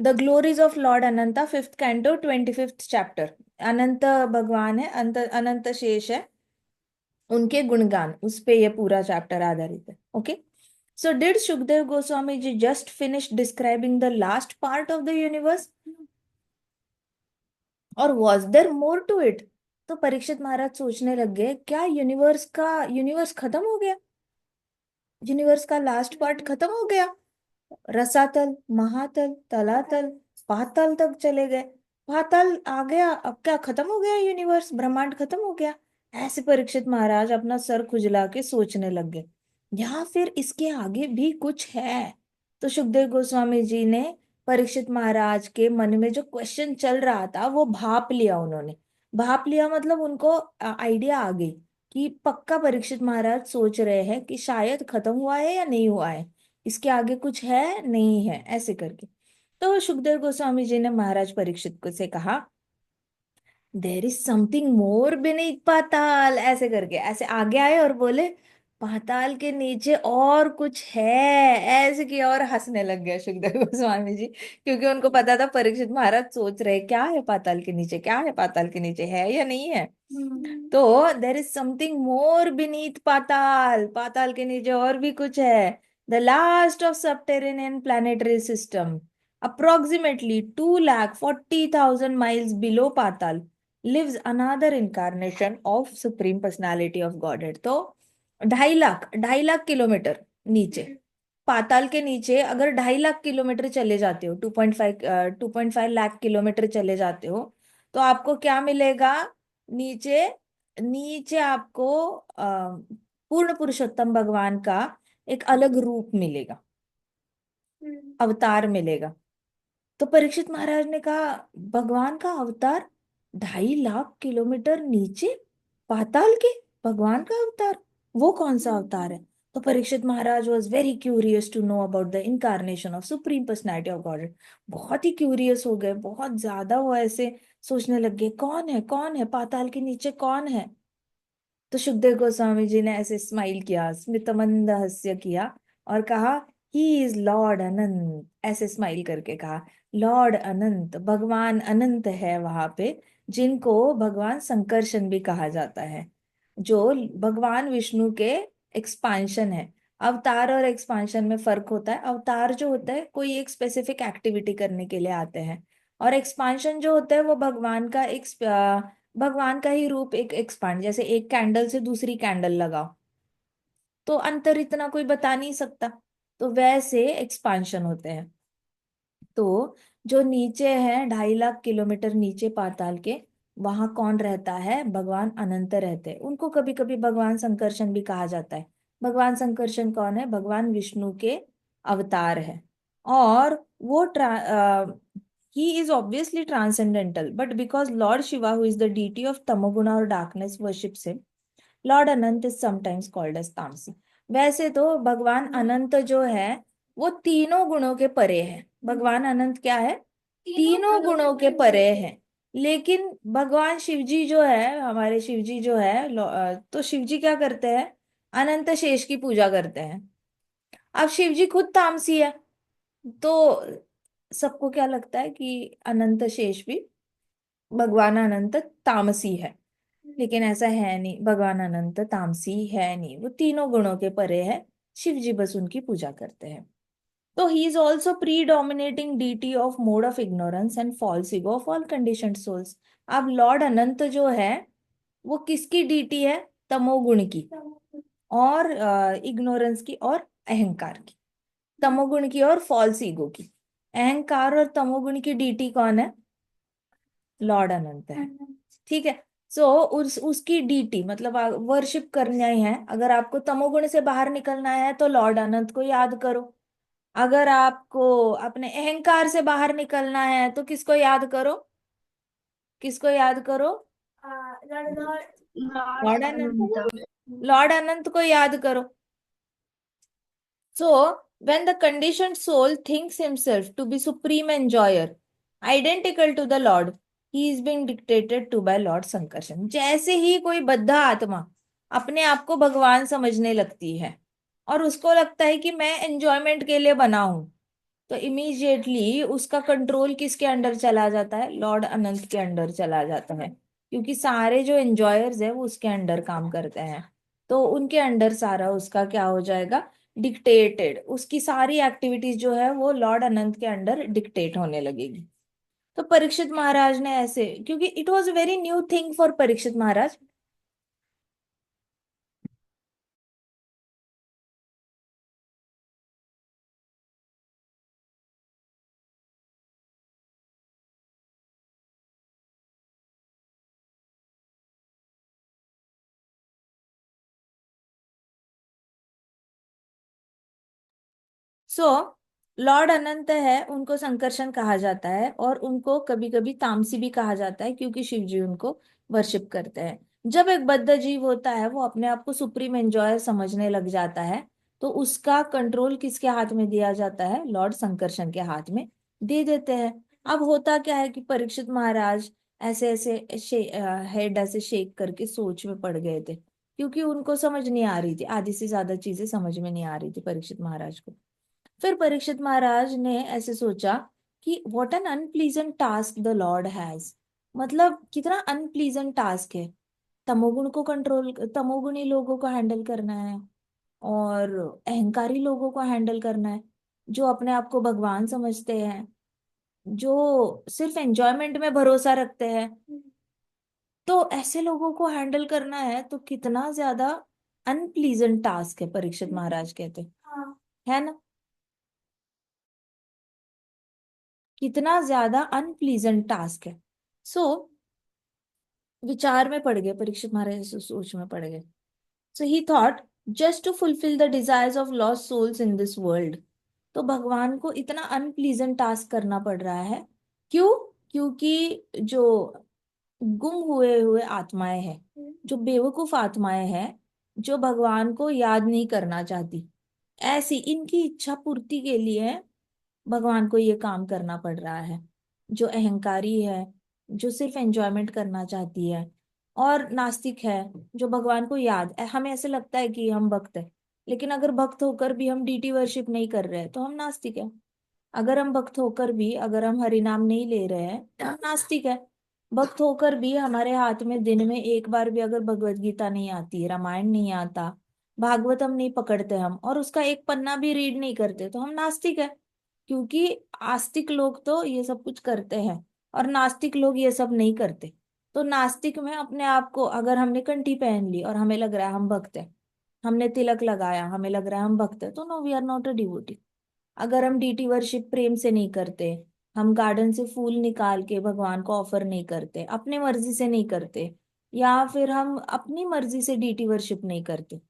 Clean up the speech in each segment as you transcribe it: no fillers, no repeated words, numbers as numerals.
The glories of Lord Ananta, 5th canto 25th chapter. Anant भगवान है, अनंत शेष है, उनके गुणगान, उस पे ये पूरा चैप्टर आधारित है। Okay, so did Sukhdev Goswami ji just finish describing the last part of the universe, और was there more to it? तो परीक्षित महाराज सोचने लग गए, क्या यूनिवर्स खत्म हो गया? यूनिवर्स का लास्ट पार्ट खत्म हो गया? रसातल, महातल, तलातल, पाताल तक चले गए, पाताल आ गया, अब क्या खत्म हो गया यूनिवर्स, ब्रह्मांड खत्म हो गया? ऐसे परीक्षित महाराज अपना सर खुजला के सोचने लग गए, या फिर इसके आगे भी कुछ है? तो सुखदेव गोस्वामी जी ने परीक्षित महाराज के मन में जो क्वेश्चन चल रहा था वो भाप लिया उन्होंने। भाप लिया मतलब उनको आइडिया आ गई कि पक्का परीक्षित महाराज सोच रहे हैं कि शायद खत्म हुआ है या नहीं हुआ है, इसके आगे कुछ है नहीं है, ऐसे करके। तो सुखदेव गोस्वामी जी ने महाराज परीक्षित को से कहा, there is something more beneath Patal, ऐसे करके ऐसे आगे आए और बोले, पाताल के नीचे और कुछ है, ऐसे किया और हंसने लग गए सुखदेव गोस्वामी जी, क्योंकि उनको पता था परीक्षित महाराज सोच रहे क्या है पाताल के नीचे, क्या है पाताल के नीचे, है या नहीं है। तो there is something more beneath Patal, Patal के नीचे और भी कुछ है। The last of subterranean planetary system, approximately 2,40,000 miles below Patal, lives another incarnation of supreme personality of Godhead। तो 2.5 लाख नीचे, पाताल के नीचे अगर 2.5 लाख किलोमीटर चले जाते हो, 2.5 लाख किलोमीटर चले जाते हो, तो आपको क्या मिलेगा? नीचे, नीचे आपको पूर्ण पुरुषोत्तम भगवान का एक अलग रूप मिलेगा, अवतार मिलेगा। तो परीक्षित महाराज ने कहा, भगवान का अवतार 2.5 लाख किलोमीटर नीचे, पाताल के भगवान का अवतार, वो कौन सा अवतार है? तो Parikshit Maharaj was very curious to know about the incarnation of supreme personality of God. बहुत ही क्यूरियस हो गए, बहुत ज्यादा वो ऐसे सोचने लग गए, कौन है, कौन है पाताल के नीचे, कौन है? तो सुखदेव गोस्वामी जी ने ऐसे स्माइल किया, स्मितमंद हास्य किया और कहा, ही इज लॉर्ड अनंत, ऐसे स्माइल करके कहा, लॉर्ड अनंत, भगवान अनंत है वहां पे, जिनको भगवान संकर्षण भी कहा जाता है, जो भगवान विष्णु के एक्सपांशन है। अवतार और एक्सपांशन में फर्क होता है। अवतार जो होता है कोई एक स्पेसिफिक एक्टिविटी करने के लिए आते हैं, और एक्सपांशन जो होता है वो भगवान का ही रूप एक एक्सपांड, जैसे एक कैंडल से दूसरी कैंडल लगाओ तो अंतर इतना कोई बता नहीं सकता, तो वैसे एक्सपांशन होते हैं। तो जो नीचे है 2.5 लाख किलोमीटर नीचे पाताल के, वहां कौन रहता है? भगवान अनंत रहते हैं। उनको कभी कभी भगवान संकर्षण भी कहा जाता है। भगवान संकर्षण कौन है? भगवान विष्णु के अवतार है। और वो he is obviously transcendental, but because Lord Shiva who is the deity of tamoguna और darkness worships him, Lord Anant is sometimes called as tamasi. वैसे तो भगवान अनंत जो है वो तीनों गुणों के परे है। भगवान अनंत क्या है? तीनों गुणों के परे है। लेकिन भगवान शिवजी जो है, हमारे शिवजी जो है, तो शिवजी क्या करते हैं? अनंत शेष की पूजा करते हैं। अब शिवजी खुद तामसी है, तो सबको क्या लगता है कि अनंत शेष भी भगवान अनंत तामसी है। लेकिन ऐसा है नहीं, भगवान अनंत तामसी है नहीं, वो तीनों गुणों के परे है। शिव जी बस उनकी पूजा करते हैं। तो he is also predominating deity of mode of ignorance and false ego of all conditioned souls. अब लॉर्ड अनंत जो है वो किसकी डीटी है? तमोगुण की, और इग्नोरेंस की और अहंकार की। तमोगुण की और फॉल्स ईगो की। अहंकार और तमोगुण की डीटी कौन है? लॉर्ड अनंत है। ठीक है। सो उसकी डीटी मतलब वर्शिप करना ही है। अगर आपको तमोगुण से बाहर निकलना है तो लॉर्ड अनंत को याद करो। अगर आपको अपने अहंकार से बाहर निकलना है तो किसको याद करो? किसको याद करो? लॉर्ड लॉर्ड अनंत। अनंत। लॉर्ड अनंत को याद करो। So, when the conditioned soul thinks himself to be supreme enjoyer, identical to the Lord, he is being dictated to by Lord Sankarshan. जैसे ही कोई बद्ध आत्मा अपने आप को भगवान समझने लगती है और उसको लगता है कि मैं एंजॉयमेंट के लिए बना हूं, तो इमीडिएटली उसका कंट्रोल किसके अंडर चला जाता है? लॉर्ड अनंत के अंडर चला जाता है, क्योंकि सारे जो एंजॉयर्स है वो उसके अंडर काम करते हैं। तो उनके अंडर सारा उसका क्या हो जाएगा? डिक्टेटेड। उसकी सारी एक्टिविटीज जो है वो लॉर्ड अनंत के अंडर डिक्टेट होने लगेगी। तो परीक्षित महाराज ने ऐसे, क्योंकि it was very new thing for Parikshit Maharaj. So Lord Anant है, उनको संकर्षण कहा जाता है, और उनको कभी कभी तामसी भी कहा जाता है, क्योंकि शिव जी उनको वर्शिप करते हैं। जब एक बद्ध जीव होता है वो अपने आप को सुप्रीम एंजॉयर समझने लग जाता है, तो उसका कंट्रोल किसके हाथ में दिया जाता है? लॉर्ड संकर्षण के हाथ में दे देते हैं। अब होता क्या है कि परीक्षित महाराज ऐसे ऐसे हेड ऐसे शेक करके सोच में पड़ गए थे, क्योंकि उनको समझ नहीं आ रही थी, आधी से ज्यादा चीजें समझ में नहीं आ रही थी परीक्षित महाराज को। फिर परीक्षित महाराज ने ऐसे सोचा कि what an unpleasant task the Lord has. मतलब कितना अनप्लीजेंट टास्क है। तमोगुण को कंट्रोल, तमोगुणी लोगों को हैंडल करना है, और अहंकारी लोगों को हैंडल करना है, जो अपने आप को भगवान समझते हैं, जो सिर्फ एंजॉयमेंट में भरोसा रखते हैं। तो ऐसे लोगों को हैंडल करना है तो कितना ज्यादा अनप्लीजेंट टास्क है, परीक्षित महाराज कहते है ना? कितना ज्यादा अनप्लीजेंट टास्क है। सो विचार में पड़ गए परीक्षित महाराज, ऐसे सोच में पड़ गए। So he thought, just to fulfil the desires of lost souls in this world. तो भगवान को इतना अनप्लीजेंट टास्क करना पड़ रहा है। क्यों? क्योंकि जो गुम हुए हुए आत्माएं हैं, जो बेवकूफ आत्माएं हैं, जो भगवान को याद नहीं करना चाहती, ऐसी इनकी इच्छा पूर्ति के लिए भगवान को ये काम करना पड़ रहा है। जो अहंकारी है, जो सिर्फ एंजॉयमेंट करना चाहती है, और नास्तिक है, जो भगवान को याद, हमें ऐसे लगता है कि हम भक्त है, लेकिन अगर भक्त होकर भी हम डीटी वर्शिप नहीं कर रहे हैं तो हम नास्तिक है। अगर हम भक्त होकर भी अगर हम हरि नाम नहीं ले रहे हैं तो हम नास्तिक है। भक्त होकर भी हमारे हाथ में दिन में एक बार भी अगर भगवत गीता नहीं आती, रामायण नहीं आता, भागवतम नहीं पकड़ते हम, और उसका एक पन्ना भी रीड नहीं करते, तो हम नास्तिक है। क्योंकि आस्तिक लोग तो ये सब कुछ करते हैं, और नास्तिक लोग ये सब नहीं करते। तो नास्तिक में अपने आप को, अगर हमने कंठी पहन ली और हमें लग रहा है हम भक्त है, हमने तिलक लगाया हमें लग रहा है हम भक्त है, तो no, we are not a devotee. अगर हम डीटी वर्शिप प्रेम से नहीं करते, हम गार्डन से फूल निकाल के भगवान को ऑफर नहीं करते, अपने मर्जी से नहीं करते, या फिर हम अपनी मर्जी से डीटी वर्शिप नहीं करते,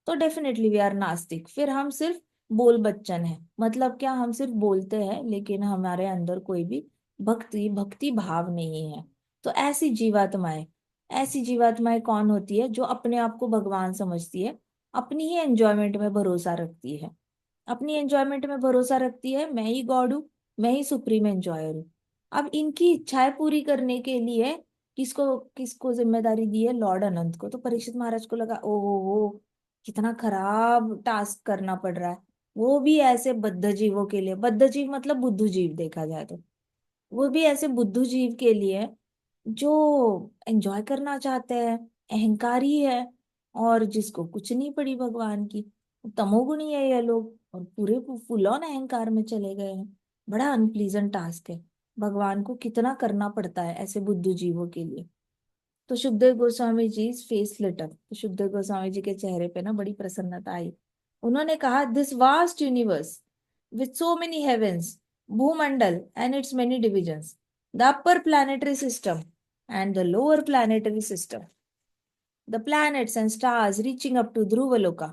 तो डेफिनेटली वी आर नास्तिक। फिर हम सिर्फ बोल बच्चन है। मतलब क्या? हम सिर्फ बोलते हैं लेकिन हमारे अंदर कोई भी भक्ति भक्ति भाव नहीं है। तो ऐसी जीवात्माएं कौन होती है? जो अपने आप को भगवान समझती है, अपनी ही एंजॉयमेंट में भरोसा रखती है, अपनी एंजॉयमेंट में भरोसा रखती है, मैं ही गॉड हूँ, मैं ही सुप्रीम एंजॉयर हूँ। अब इनकी इच्छाएं पूरी करने के लिए किसको किसको जिम्मेदारी दी है? लॉर्ड अनंत को। तो परीक्षित महाराज को लगा, ओ हो, कितना खराब टास्क करना पड़ रहा है, वो भी ऐसे बद्ध जीवों के लिए। बद्ध जीव मतलब बुद्धू जीव देखा जाए तो, वो भी ऐसे बुद्धू जीव के लिए जो एंजॉय करना चाहते हैं, अहंकारी है, और जिसको कुछ नहीं पड़ी भगवान की। तमोगुणी है ये लोग, और पूरे फुल ऑन अहंकार में चले गए हैं। बड़ा अनप्लीजेंट टास्क है। भगवान को कितना करना पड़ता है ऐसे बुद्धू जीवों के लिए। तो सुखदेव गोस्वामी जी फेस लिट अप, तो सुखदेव गोस्वामी जी के चेहरे पे ना बड़ी प्रसन्नता आई। उन्होंने कहा, this vast universe with so many heavens, Bhumandal and its many divisions, the upper planetary system and the lower planetary system, the planets and stars reaching up to Dhruvaloka,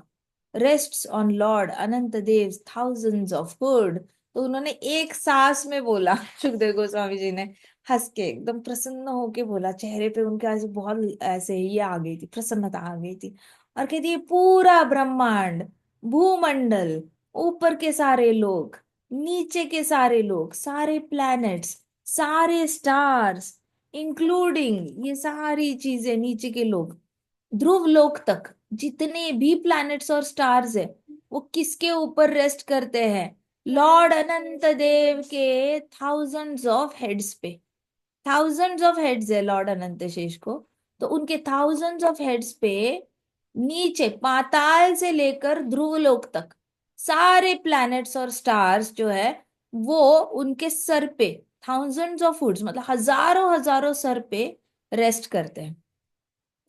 rests on Lord Anantadev's thousands of hood। तो उन्होंने एक सांस में बोला सुखदेव गोस्वामी जी ने, हंस के एकदम प्रसन्न होके बोला, चेहरे पे उनके ऐसे बहुत ऐसे ये आ गई थी, प्रसन्नता आ गई थी। और कहती है, पूरा ब्रह्मांड, भूमंडल, ऊपर के सारे लोग, नीचे के सारे लोग, सारे प्लैनेट्स, सारे स्टार्स, इंक्लूडिंग ये सारी चीजें, नीचे के लोग, ध्रुव लोक तक जितने भी प्लैनेट्स और स्टार्स है, वो किसके ऊपर रेस्ट करते हैं? लॉर्ड अनंत देव के थाउजेंड्स ऑफ हेड्स पे, थाउजेंड्स ऑफ हेड्स है लॉर्ड अनंत शेष को, तो उनके थाउजेंड्स ऑफ हेड्स पे नीचे पाताल से लेकर ध्रुवलोक तक सारे प्लैनेट्स और स्टार्स जो है वो उनके सर पे, थाउजेंड्स ऑफ फुट्स मतलब हजारों हजारों सर पे रेस्ट करते हैं,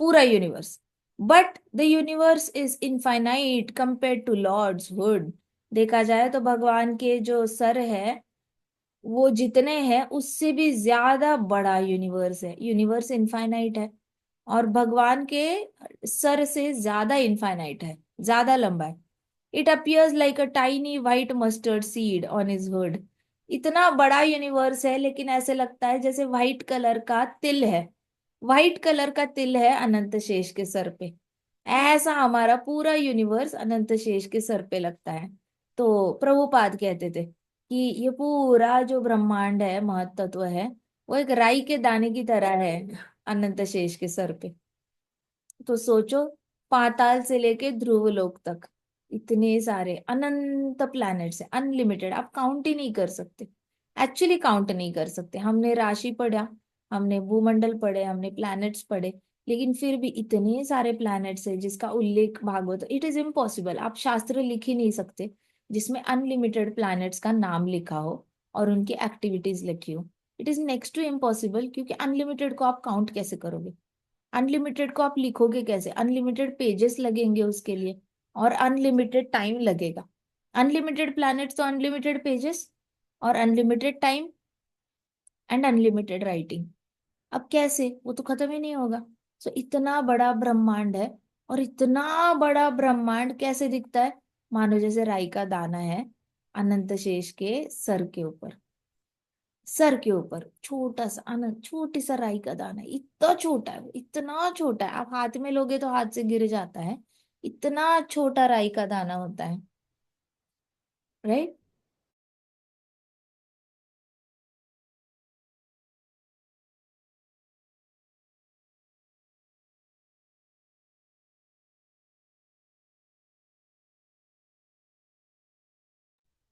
पूरा universe. But the universe is infinite compare to lord's hood. देखा जाए तो भगवान के जो सर है वो जितने हैं उससे भी ज्यादा बड़ा यूनिवर्स है, यूनिवर्स इनफाइनाइट है, और भगवान के सर से ज्यादा इनफाइनाइट है, ज्यादा लंबा है। It appears like a tiny white mustard seed on his hood. इतना बड़ा यूनिवर्स है लेकिन ऐसे लगता है जैसे व्हाइट कलर का तिल है, व्हाइट कलर का तिल है अनंत शेष के सर पे। ऐसा हमारा पूरा यूनिवर्स अनंत शेष के सर पे लगता है। तो प्रभुपाद कहते थे कि ये पूरा जो ब्रह्मांड है, महत्त्व है, वो एक राई के दाने की तरह है अनंत शेष के सर पे। तो सोचो, पाताल से लेके ध्रुवलोक तक इतने सारे अनंत प्लैनेट्स है, अनलिमिटेड, आप काउंट ही नहीं कर सकते, एक्चुअली काउंट नहीं कर सकते। हमने राशि पढ़ा, हमने भूमंडल पढ़े, हमने प्लैनेट्स पढ़े, लेकिन फिर भी इतने सारे प्लैनेट्स है जिसका उल्लेख भागवत, इट इज इम्पॉसिबल, आप शास्त्र लिख ही नहीं सकते जिसमें अनलिमिटेड प्लैनेट्स का नाम लिखा हो और उनकी एक्टिविटीज लिखी हो। It is next to impossible, क्योंकि अनलिमिटेड को आप काउंट कैसे करोगे, अनलिमिटेड को आप लिखोगे कैसे, अनलिमिटेड पेजेस लगेंगे उसके लिए, और अनलिमिटेड टाइम लगेगा। अनलिमिटेड प्लैनेट्स तो अनलिमिटेड पेजेस और unlimited time and unlimited writing, अब कैसे, वो तो खत्म ही नहीं होगा। सो इतना बड़ा ब्रह्मांड है, और इतना बड़ा ब्रह्मांड कैसे दिखता है, मानो जैसे राई का दाना है अनंत शेष के सर के ऊपर। सर के ऊपर छोटा सा अनंत, छोटी सा राई का दाना है, इतना छोटा है, इतना छोटा है, आप हाथ में लोगे तो हाथ से गिर जाता है, इतना छोटा राई का दाना होता है, right.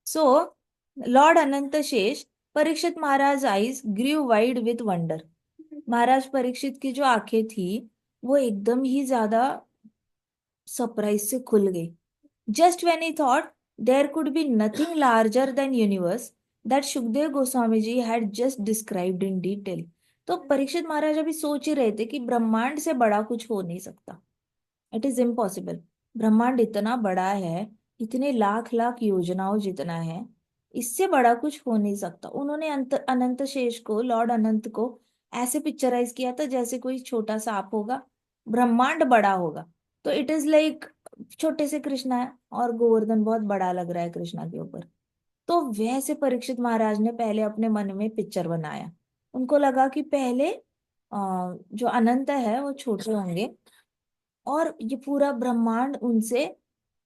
So Lord Anant Shesh, Parikshit Maharaj eyes grew wide with wonder. Maharaj Parikshit की जो आंखें थी वो एकदम ही ज्यादा सरप्राइज से खुल गई। Just when he thought there could be nothing larger than universe, that Sukhdev Goswami ji had just described in detail. तो परीक्षित महाराज अभी सोच ही रहे थे कि ब्रह्मांड से बड़ा कुछ हो नहीं सकता, इट इज इम्पॉसिबल। ब्रह्मांड इतना बड़ा है, इतने लाख लाख योजनाओं जितना है, इससे बड़ा कुछ हो नहीं सकता। उन्होंने अनंत शेष को, लॉर्ड अनंत को ऐसे पिक्चराइज किया था जैसे कोई छोटा सांप होगा, ब्रह्मांड बड़ा होगा। तो इट इज लाइक छोटे से कृष्णा है और गोवर्धन बहुत बड़ा लग रहा है कृष्णा के ऊपर। तो वैसे परीक्षित महाराज ने पहले अपने मन में पिक्चर बनाया। उनको लगा कि पहले जो अनंत है वो छोटे होंगे, और ये पूरा ब्रह्मांड उनसे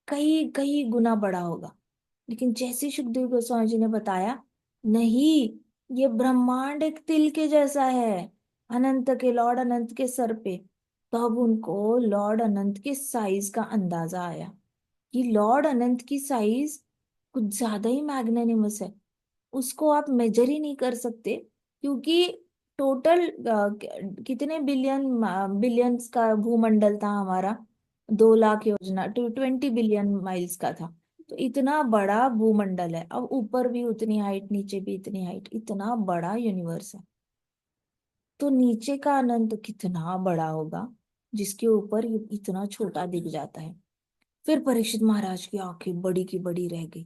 कई कई गुना बड़ा होगा। लेकिन जैसे सुखदेव गोस्वामी जी ने बताया, नहीं, ये ब्रह्मांड एक तिल के जैसा है अनंत के, लॉर्ड अनंत के सर पे। तब उनको लॉर्ड अनंत के साइज का अंदाजा आया कि लॉर्ड अनंत की साइज कुछ ज्यादा ही मैग्नेनिमस है, उसको आप मेजर ही नहीं कर सकते, क्योंकि टोटल कितने बिलियन बिलियंस का भूमंडल था हमारा, 2 लाख योजना, 20 बिलियन माइल्स का था। तो इतना बड़ा भूमंडल है, अब ऊपर भी उतनी हाइट, नीचे भी इतनी हाइट, इतना बड़ा यूनिवर्स है। तो नीचे का अनंत कितना बड़ा होगा जिसके ऊपर ये इतना छोटा दिख जाता है। फिर परीक्षित महाराज की आंखें बड़ी की बड़ी रह गई।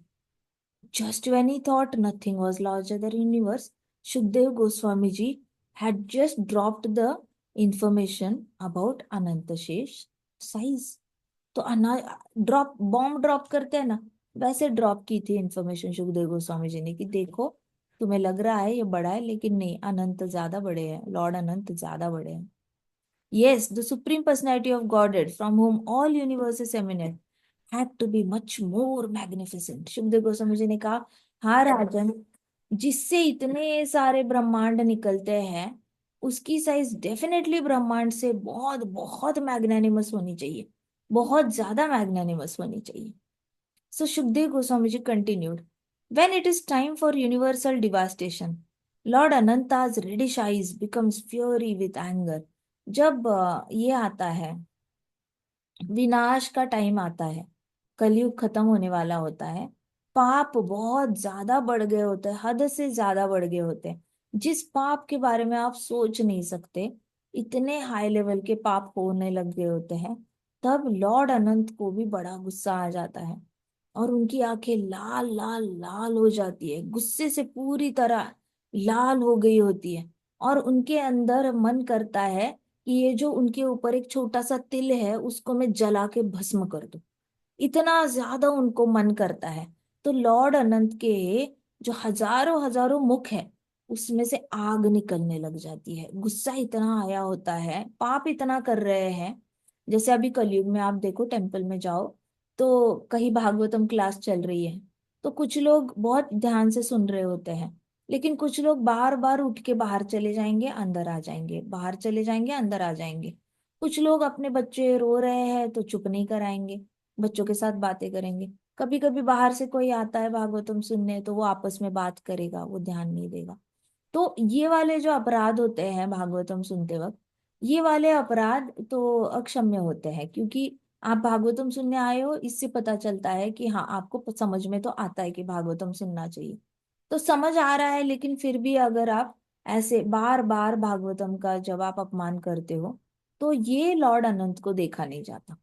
Just when he thought nothing was larger than the universe, Shukdev Goswami ji had just dropped the information about Anantashesh size. तो अना ड्रॉप, बॉम्ब ड्रॉप करते हैं ना, वैसे ड्रॉप की थी इंफॉर्मेशन सुखदेव गोस्वामी जी ने कि देखो, तुम्हें लग रहा है ये बड़ा है लेकिन नहीं, अनंत ज्यादा बड़े हैं, लॉर्ड अनंत ज्यादा बड़े हैं। Yes, the Supreme Personality of Godhead, from whom all universes emanate, had to be much more magnificent. Shubhdev Goswami ji ने कहा, हाँ राजन, जिससे इतने सारे ब्रह्मांड निकलते हैं उसकी साइज डेफिनेटली ब्रह्मांड से बहुत बहुत मैग्नानिमस होनी चाहिए, बहुत ज्यादा मैग्नानिमस होनी चाहिए। सो सुखदेव गोस्वामी जी continued, When it is time for universal devastation, Lord Ananta's reddish eyes becomes fury with anger. जब ये आता है, विनाश का टाइम आता है, कलयुग खत्म होने वाला होता है, पाप बहुत ज्यादा बढ़ गए होते हैं, हद से ज्यादा बढ़ गए होते हैं, जिस पाप के बारे में आप सोच नहीं सकते, इतने हाई लेवल के पाप होने लग गए होते हैं। तब लॉर्ड अनंत को भी बड़ा गुस्सा आ जाता है और उनकी आंखें लाल लाल लाल हो जाती है, गुस्से से पूरी तरह लाल हो गई होती है। और उनके अंदर मन करता है कि ये जो उनके ऊपर एक छोटा सा तिल है उसको मैं जला के भस्म कर दूं, इतना ज्यादा उनको मन करता है। तो लॉर्ड अनंत के जो हजारों हजारों मुख है उसमें से आग निकलने लग जाती है, गुस्सा इतना आया होता है, पाप इतना कर रहे हैं। जैसे अभी कलयुग में आप देखो, टेम्पल में जाओ तो कहीं भागवतम क्लास चल रही है, तो कुछ लोग बहुत ध्यान से सुन रहे होते हैं, लेकिन कुछ लोग बार बार उठ के बाहर चले जाएंगे, अंदर आ जाएंगे, बाहर चले जाएंगे, अंदर आ जाएंगे। कुछ लोग अपने बच्चे रो रहे हैं तो चुप नहीं कराएंगे, बच्चों के साथ बातें करेंगे। कभी कभी बाहर से कोई आता है भागवतम सुनने तो वो आपस में बात करेगा, वो ध्यान नहीं देगा। तो ये वाले जो अपराध होते हैं भागवतम सुनते वक्त, ये वाले अपराध तो अक्षम्य होते हैं, क्योंकि आप भागवतम सुनने आए हो, इससे पता चलता है कि हाँ आपको समझ में तो आता है कि भागवतम सुनना चाहिए। तो समझ आ रहा है, लेकिन फिर भी अगर आप ऐसे बार बार भागवतम का जब आप अपमान करते हो, तो ये लॉर्ड अनंत को देखा नहीं जाता,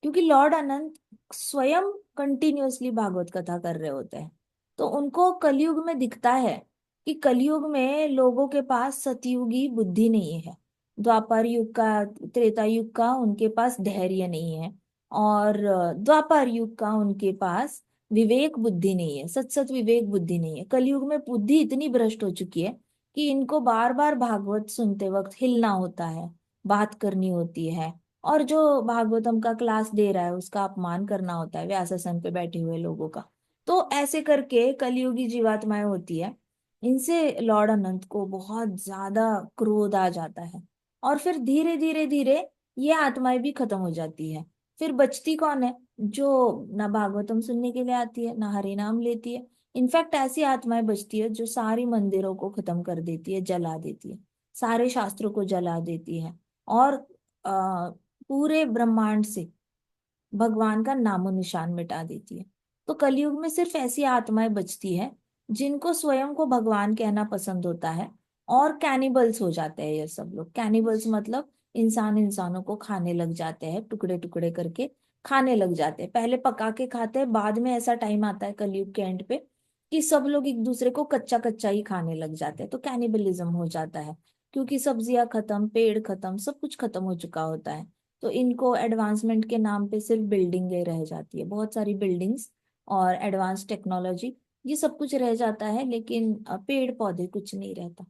क्योंकि लॉर्ड अनंत स्वयं कंटिन्यूअसली भागवत कथा कर रहे होते हैं। तो उनको कलयुग में दिखता है कि कलयुग में लोगों के पास सतयुगी बुद्धि नहीं है, द्वापर युग का, त्रेता युग का उनके पास धैर्य नहीं है, और द्वापर युग का उनके पास विवेक बुद्धि नहीं है, सत सत विवेक बुद्धि नहीं है। कलयुग में बुद्धि इतनी भ्रष्ट हो चुकी है कि इनको बार बार भागवत सुनते वक्त हिलना होता है, बात करनी होती है, और जो भागवतम का क्लास दे रहा है उसका अपमान करना होता है, व्यासासन पे बैठे हुए लोगों का। तो ऐसे करके कलयुगी जीवात्माएं होती है, इनसे लॉर्ड अनंत को बहुत ज्यादा क्रोध आ जाता है। और फिर धीरे धीरे धीरे ये आत्माएं भी खत्म हो जाती है। फिर बचती कौन है? जो ना भागवतम सुनने के लिए आती है, ना हरि नाम लेती है। इनफैक्ट ऐसी आत्माएं बचती है जो सारी मंदिरों को खत्म कर देती है, जला देती है, सारे शास्त्रों को जला देती है, और पूरे ब्रह्मांड से भगवान का नामो निशान मिटा देती है। तो कलयुग में सिर्फ ऐसी आत्माएं बचती है जिनको स्वयं को भगवान कहना पसंद होता है, और कैनिबल्स हो जाते हैं ये सब लोग। कैनिबल्स मतलब इंसान इंसानों को खाने लग जाते हैं, टुकड़े टुकड़े करके खाने लग जाते हैं। पहले पका के खाते हैं, बाद में ऐसा टाइम आता है कलयुग के एंड पे कि सब लोग एक दूसरे को कच्चा कच्चा ही खाने लग जाते हैं, तो कैनिबलिज्म हो जाता है, क्योंकि सब्जियां खत्म, पेड़ खत्म, सब कुछ खत्म हो चुका होता है। तो इनको एडवांसमेंट के नाम पे सिर्फ बिल्डिंगें रह जाती है, बहुत सारी बिल्डिंग्स और एडवांस टेक्नोलॉजी, ये सब कुछ रह जाता है, लेकिन पेड़ पौधे कुछ नहीं रहता।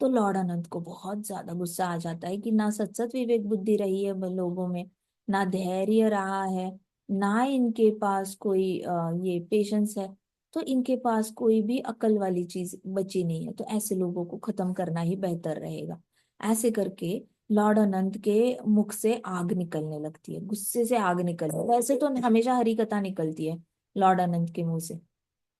तो लॉर्ड अनंत को बहुत ज्यादा गुस्सा आ जाता है कि ना सत्सत विवेक बुद्धि रही है लोगों में, ना धैर्य रहा है, ना इनके पास कोई ये पेशेंस है, तो इनके पास कोई भी अकल वाली चीज बची नहीं है। तो ऐसे लोगों को खत्म करना ही बेहतर रहेगा। ऐसे करके लॉर्ड अनंत के मुख से आग निकलने लगती है, गुस्से से आग निकलती है। वैसे तो हमेशा हरी कथा निकलती है लॉर्ड अनंत के मुंह से,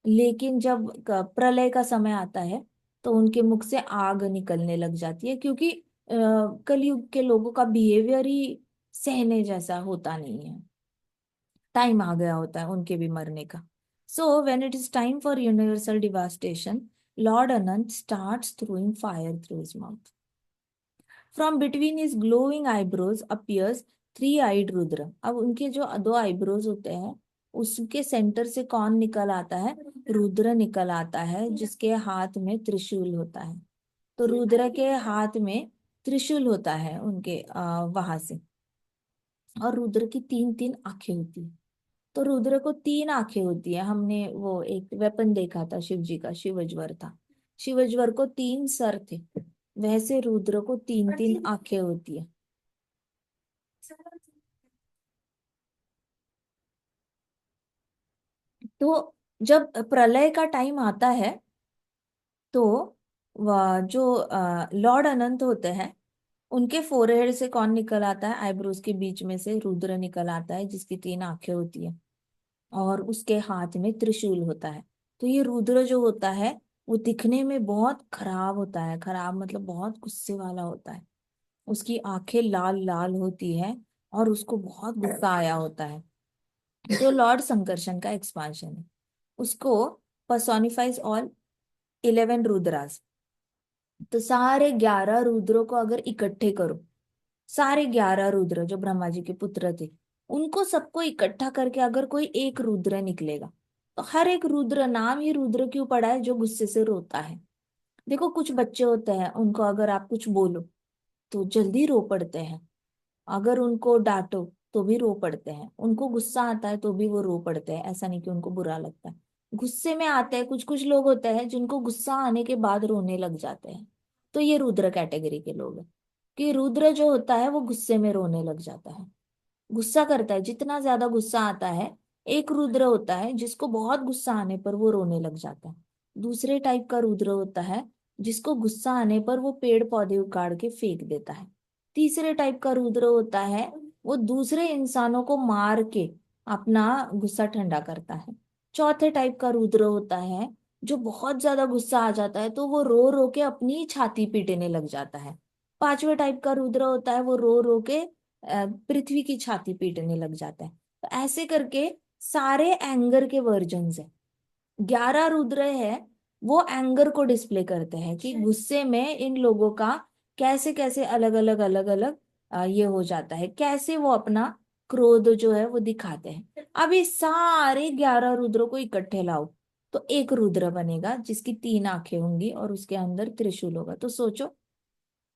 लेकिन जब प्रलय का समय आता है तो उनके मुख से आग निकलने लग जाती है, क्योंकि कलयुग के लोगों का बिहेवियर ही सहने जैसा होता नहीं है, टाइम आ गया होता है उनके भी मरने का। So when it is time for universal devastation, Lord Anant starts throwing fire through his mouth. From between his glowing eyebrows appears three eyed Rudra. अब उनके जो दो आईब्रोज होते हैं उसके सेंटर से कौन निकल आता है? रुद्र निकल आता है, जिसके हाथ में त्रिशूल होता है। तो रुद्र के हाथ में त्रिशूल होता है उनके वहां से, और रुद्र की तीन तीन आंखें होती है। तो रुद्र को तीन आंखें होती है, हमने वो एक वेपन देखा था शिव जी का, शिवज्वर था। शिवज्वर को तीन सर थे, वैसे रुद्र को तीन तीन आंखें होती है। तो जब प्रलय का टाइम आता है तो वह जो लॉर्ड अनंत होते हैं उनके फोरहेड से कौन निकल आता है? आईब्रोज के बीच में से रुद्र निकल आता है, जिसकी तीन आंखें होती है, और उसके हाथ में त्रिशूल होता है। तो ये रुद्र जो होता है वो दिखने में बहुत खराब होता है, खराब मतलब बहुत गुस्से वाला होता है। उसकी आंखें लाल लाल होती है और उसको बहुत गुस्सा आया होता है। जो लॉर्ड संकर्षण का एक्सपांशन है, उसको पर्सोनिफाइज ऑल 11 रुद्रास। तो सारे 11 रुद्रों को अगर इकट्ठे करो, सारे 11 रुद्र जो ब्रह्मा जी के पुत्र थे, उनको सबको इकट्ठा करके अगर कोई एक रुद्र निकलेगा, तो हर एक रुद्र, नाम ही रुद्र क्यों पड़ा है, जो गुस्से से रोता है। देखो कुछ बच्चे होते हैं, उनको अगर आप कुछ बोलो तो जल्दी रो पड़ते हैं, अगर उनको डांटो तो भी रो पड़ते हैं, उनको गुस्सा आता है तो भी वो रो पड़ते हैं, ऐसा नहीं कि उनको बुरा लगता है। गुस्से में आते हैं, कुछ कुछ लोग होते हैं जिनको गुस्सा आने के बाद रोने लग जाते हैं। तो ये रुद्र कैटेगरी के लोग हैं, कि रुद्र जो होता है वो गुस्से में रोने लग जाता है, गुस्सा करता है, जितना ज्यादा गुस्सा आता है। एक रुद्र होता है जिसको बहुत गुस्सा आने पर वो रोने लग जाता है। दूसरे टाइप का रुद्र होता है जिसको गुस्सा आने पर वो पेड़ पौधे उखाड़ के फेंक देता है। तीसरे टाइप का रुद्र होता है वो दूसरे इंसानों को मार के अपना गुस्सा ठंडा करता है। चौथे टाइप का रुद्र होता है जो बहुत ज्यादा गुस्सा आ जाता है तो वो रो रो के अपनी छाती पीटने लग जाता है। पांचवे टाइप का रुद्र होता है वो रो रो के पृथ्वी की छाती पीटने लग जाता है। तो ऐसे करके सारे एंगर के वर्जन्स है। 11 रुद्र है वो एंगर को डिस्प्ले करते हैं कि गुस्से में इन लोगों का कैसे कैसे अलग अलग ये हो जाता है, कैसे वो अपना क्रोध जो है वो दिखाते हैं। अब इस सारे 11 रुद्रों को इकट्ठे लाओ तो एक रुद्र बनेगा जिसकी 3 आंखें होंगी और उसके अंदर त्रिशूल होगा। तो सोचो,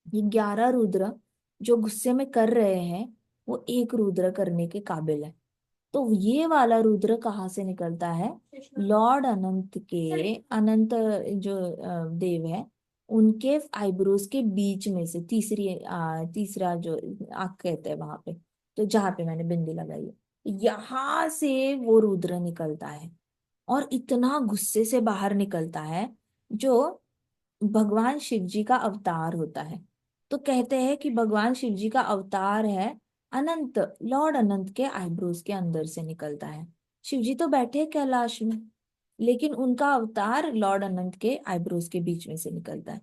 ये 11 रुद्र जो गुस्से में कर रहे हैं वो एक रुद्र करने के काबिल है। तो ये वाला रुद्र कहाँ से निकलता है, लॉर्ड अनंत के, अनंत जो देव है उनके आईब्रोज के बीच में से तीसरा जो आंख कहते हैं वहां पे, तो जहां पे मैंने बिंदी लगाई है, यहाँ से वो रुद्र निकलता है और इतना गुस्से से बाहर निकलता है, जो भगवान शिव जी का अवतार होता है। तो कहते हैं कि भगवान शिव जी का अवतार है अनंत, लॉर्ड अनंत के आईब्रोज के अंदर से निकलता है। शिव जी तो बैठे हैं कैलाश में, लेकिन उनका अवतार लॉर्ड अनंत के आईब्रोज के बीच में से निकलता है।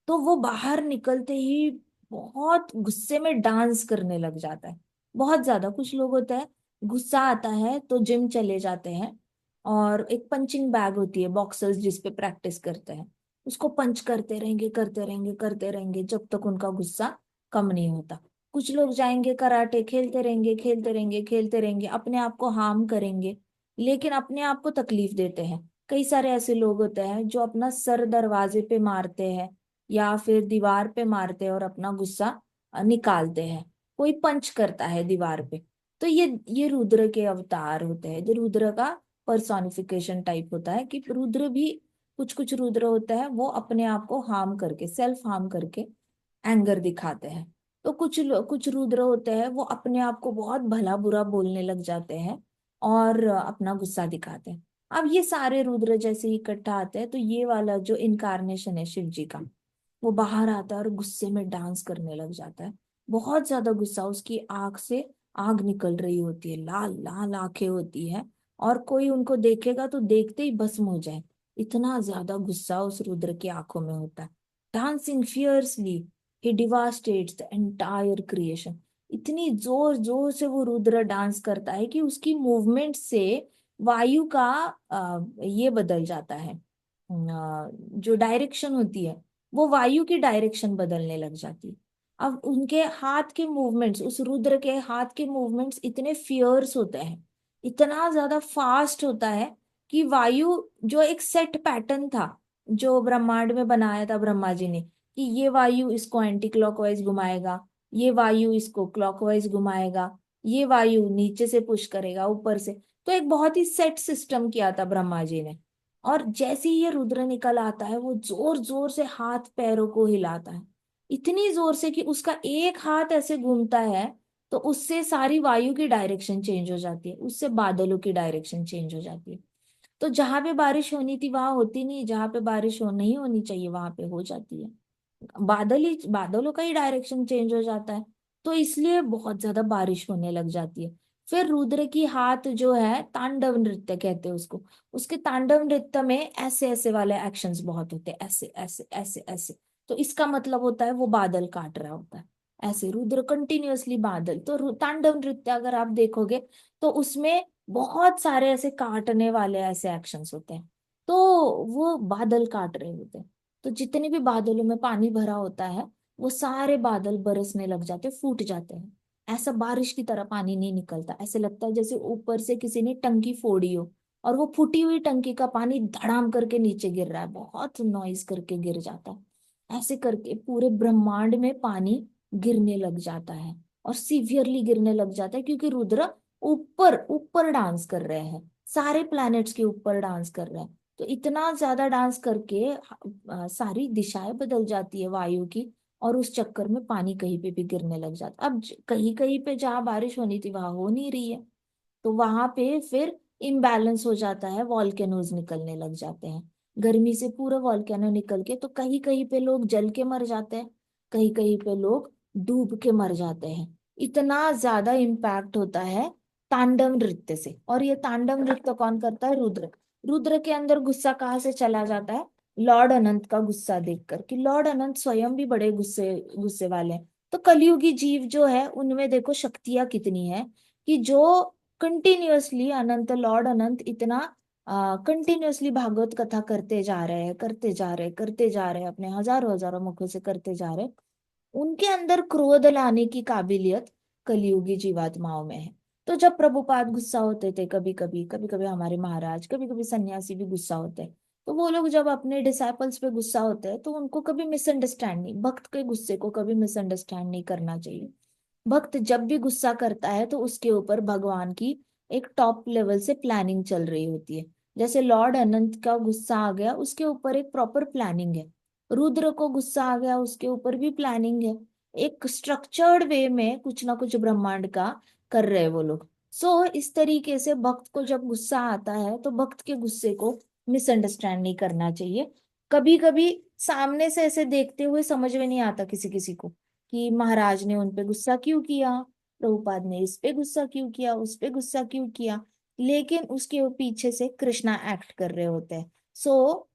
तो वो बाहर निकलते ही बहुत गुस्से में डांस करने लग जाता है, बहुत ज्यादा। कुछ लोग होते हैं गुस्सा आता है तो जिम चले जाते हैं और एक पंचिंग बैग होती है, बॉक्सर्स जिस पे प्रैक्टिस करते हैं, उसको पंच करते रहेंगे करते रहेंगे करते रहेंगे जब तक उनका गुस्सा कम नहीं होता। कुछ लोग जाएंगे कराटे खेलते रहेंगे खेलते रहेंगे खेलते रहेंगे, अपने आप को हार्म करेंगे, लेकिन अपने आप को तकलीफ देते हैं। कई सारे ऐसे लोग होते हैं जो अपना सर दरवाजे पे मारते हैं या फिर दीवार पे मारते हैं और अपना गुस्सा निकालते हैं। कोई पंच करता है दीवार पे। तो ये रुद्र के अवतार होते हैं, जो रुद्र का पर्सोनिफिकेशन टाइप होता है। कि रुद्र भी, कुछ कुछ रुद्र होता है वो अपने आप को हार्म करके, सेल्फ हार्म करके एंगर दिखाते हैं। तो कुछ रुद्र होते हैं वो अपने आप को बहुत भला बुरा बोलने लग जाते हैं और अपना गुस्सा दिखाते हैं। अब ये सारे रुद्र जैसे ही इकट्ठा आते हैं तो ये वाला जो इनकारनेशन है शिव जी का, वो बाहर आता है और गुस्से में डांस करने लग जाता है। बहुत ज्यादा गुस्सा, उसकी आंख से आग निकल रही होती है, लाल लाल आंखें होती है, और कोई उनको देखेगा तो देखते ही भस्म हो जाए, इतना ज्यादा गुस्सा उस रुद्र की आंखों में होता है। Dancing fiercely he devastates the entire creation. इतनी जोर जोर से वो रुद्र डांस करता है कि उसकी मूवमेंट से वायु का ये बदल जाता है, जो डायरेक्शन होती है वो वायु की डायरेक्शन बदलने लग जाती है। अब उनके हाथ के मूवमेंट्स, उस रुद्र के हाथ के मूवमेंट्स इतने फियर्स होते हैं, इतना ज्यादा फास्ट होता है कि वायु, जो एक सेट पैटर्न था जो ब्रह्मांड में बनाया था ब्रह्मा जी ने, कि ये वायु इसको एंटी क्लॉकवाइज घुमाएगा, ये वायु इसको क्लॉकवाइज घुमाएगा, ये वायु नीचे से पुश करेगा ऊपर से। तो एक बहुत ही सेट सिस्टम किया था ब्रह्मा जी ने। और जैसे ही ये रुद्र निकल आता है वो जोर जोर से हाथ पैरों को हिलाता है, इतनी जोर से कि उसका एक हाथ ऐसे घूमता है तो उससे सारी वायु की डायरेक्शन चेंज हो जाती है, उससे बादलों की डायरेक्शन चेंज हो जाती है। तो जहां पे बारिश होनी थी वहां होती नहीं, जहां पे बारिश हो नहीं होनी चाहिए वहां पे हो जाती है। बादलों का ही डायरेक्शन चेंज हो जाता है, तो इसलिए बहुत ज्यादा बारिश होने लग जाती है। फिर रुद्र की हाथ जो है, तांडव नृत्य कहते हैं उसको। उसके तांडव नृत्य में ऐसे ऐसे वाले एक्शंस बहुत होते हैं, ऐसे ऐसे ऐसे ऐसे। तो इसका मतलब होता है वो बादल काट रहा होता है, ऐसे रुद्र कंटिन्यूअसली बादल। तो तांडव नृत्य अगर आप देखोगे तो उसमें बहुत सारे ऐसे काटने वाले ऐसे एक्शंस होते हैं। तो वो बादल काट रहे होते हैं। तो जितने भी बादलों में पानी भरा होता है, वो सारे बादल बरसने लग जाते, फूट जाते हैं। ऐसा बारिश की तरह पानी नहीं निकलता, ऐसे लगता है जैसे ऊपर से किसी ने टंकी फोड़ी हो और वो फूटी हुई टंकी का पानी धड़ाम करके नीचे गिर रहा है, बहुत नॉइज करके गिर जाता है। ऐसे करके पूरे ब्रह्मांड में पानी गिरने लग जाता है, और सीवियरली गिरने लग जाता है, क्योंकि रुद्र ऊपर ऊपर डांस कर रहे हैं, सारे प्लैनेट्स के ऊपर डांस कर रहे हैं। तो इतना ज्यादा डांस करके सारी दिशाएं बदल जाती है वायु की, और उस चक्कर में पानी कहीं पे भी गिरने लग जाता। अब कहीं कहीं पे जहाँ बारिश होनी थी वहां हो नहीं रही है, तो वहां पे फिर इम्बैलेंस हो जाता है, वॉल्केनोज निकलने लग जाते हैं। गर्मी से पूरा वॉल्केनो निकल के, तो कहीं कहीं पे लोग जल के मर जाते हैं, कहीं कहीं पे लोग डूब के मर जाते हैं। इतना ज्यादा इम्पैक्ट होता है तांडव नृत्य से। और ये तांडव नृत्य कौन करता है? रुद्र। रुद्र के अंदर गुस्सा कहाँ से चला जाता है? लॉर्ड अनंत का गुस्सा देखकर, कि लॉर्ड अनंत स्वयं भी बड़े गुस्से गुस्से वाले हैं। तो कलयुगी जीव जो है उनमें देखो शक्तियां कितनी है, कि जो कंटिन्यूअसली अनंत, लॉर्ड अनंत इतना कंटिन्यूअसली भागवत कथा करते जा रहे हैं, करते जा रहे हैं, करते जा रहे हैं, अपने हजारों हजारों मुखों से करते जा रहे हैं। उनके अंदर क्रोध लाने की काबिलियत कलियुगी जीवात्माओं में है। तो जब प्रभुपाद गुस्सा होते थे, कभी कभी, कभी कभी हमारे महाराज, कभी कभी सन्यासी भी गुस्सा होते हैं, तो वो लोग जब अपने डिसाइपल्स पे गुस्सा होते हैं तो उनको कभी मिसअंडरस्टैंड नहीं, भक्त के गुस्से को कभी मिसअंडरस्टैंड नहीं करना चाहिए। भक्त जब भी गुस्सा करता है तो उसके ऊपर भगवान की एक टॉप लेवल से प्लानिंग चल रही होती है। जैसे लॉर्ड अनंत का गुस्सा आ गया, उसके ऊपर एक प्रॉपर प्लानिंग है। रुद्र को गुस्सा आ गया, उसके ऊपर भी प्लानिंग है। एक स्ट्रक्चर्ड वे में कुछ ना कुछ ब्रह्मांड का कर रहे हैं वो लोग। सो इस तरीके से भक्त को जब गुस्सा आता है तो भक्त के गुस्से को मिसअंडरस्टैंड नहीं करना चाहिए। कभी कभी सामने से ऐसे देखते हुए समझ में नहीं आता किसी किसी को कि महाराज ने उन पे गुस्सा क्यों किया, प्रभुपाद ने इस पे गुस्सा क्यों किया, उस पे गुस्सा क्यों किया। लेकिन उसके पीछे से कृष्णा एक्ट कर रहे होते हैं। सो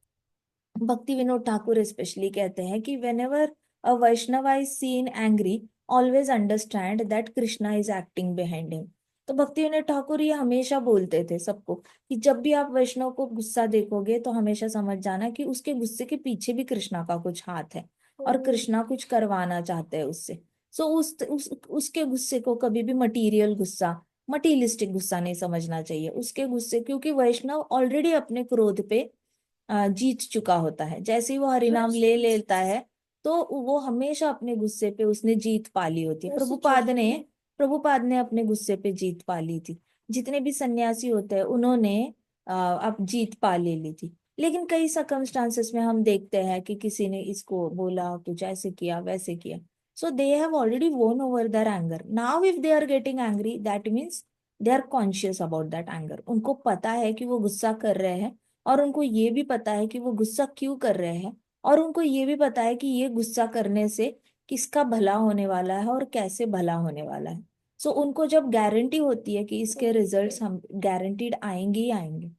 भक्ति विनोद ठाकुर स्पेशली कहते हैं कि whenever a Vaishnava is seen angry, always understand that Krishna is acting behind him. तो भक्ति विनोद ठाकुर ये हमेशा बोलते थे सबको, कि जब भी आप वैष्णव को गुस्सा देखोगे तो हमेशा समझ जाना कि उसके गुस्से के पीछे भी कृष्णा का कुछ हाथ है, और कृष्णा कुछ करवाना चाहते हैं उससे। सो उसके गुस्से को कभी भी मटीरियल गुस्सा, मटीरियलिस्टिक गुस्सा नहीं समझना चाहिए उसके गुस्से, क्योंकि वैष्णव ऑलरेडी अपने क्रोध पे जीत चुका होता है। जैसे ही वो हरिनाम ले लेता है तो वो हमेशा अपने गुस्से पे उसने जीत पा ली होती है। प्रभुपाद ने अपने गुस्से पे जीत पा ली थी। जितने भी सन्यासी होते हैं उन्होंने अब जीत पा ले ली थी। लेकिन कई सर्कमस्टांसेस में हम देखते हैं कि किसी ने इसको बोला, कुछ ऐसे किया वैसे किया, so they have already won over their anger. Now if they are getting angry, that means they are conscious about that anger. उनको पता है कि वो गुस्सा कर रहे हैं, और उनको ये भी पता है कि वो गुस्सा क्यों कर रहे हैं, और उनको ये भी पता है कि ये गुस्सा करने से किसका भला होने वाला है और कैसे भला होने वाला है। सो उनको जब गारंटी होती है कि इसके रिजल्ट्स हम गारंटीड आएंगे ही आएंगे,